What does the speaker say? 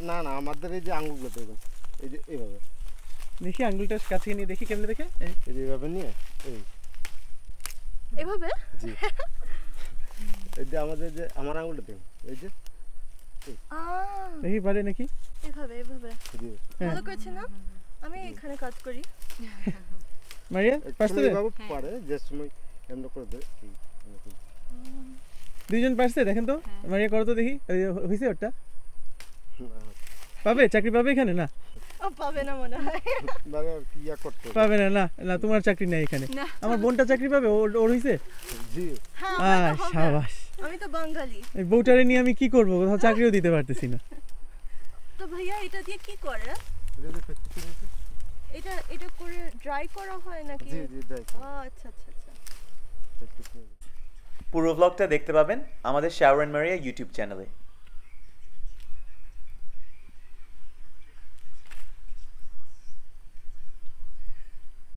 না না আমাদের এই যে আঙ্গুলগুলো দেখুন এই যে এইভাবে দেখি আঙ্গুলটা কাছে নিয়ে দেখি কেমনে দেখে এই যে এইভাবে নিয়ে এই এভাবে জি এই যে আমাদের যে আমার আঙ্গুলটা দেখুন এই যে দেখি পারে নাকি এভাবে এভাবে জি ভালো করেছে না আমি এখানে কাজ করি মারিয়া পারছে এইভাবে পারে যে সময় এমন করে দেয় দুইজন পারছে দেখেন তো মারিয়া করো তো দেখি হইছে ওটা পাবে চাকরি পাবে এখানে না পাবে না মনে হয় মানে কি ইয়া করতে পাবে না না না তোমার চাকরি নাই এখানে আমার বোনটা চাকরি পাবে ওর হইছে জি হ্যাঁ শাবাশ আমি তো বাঙালি এই বউটারে নিয়ে আমি কি করব কোথাও চাকরিও দিতে পারতেছি না তো ভাইয়া এটা দিয়ে কি করে এটা এটা করে ড্রাই করা হয় নাকি জি জি দেখ আচ্ছা আচ্ছা আচ্ছা পুরো ব্লগটা দেখতে পাবেন আমাদের শাওর এন্ড মারিয়া ইউটিউব চ্যানেলে।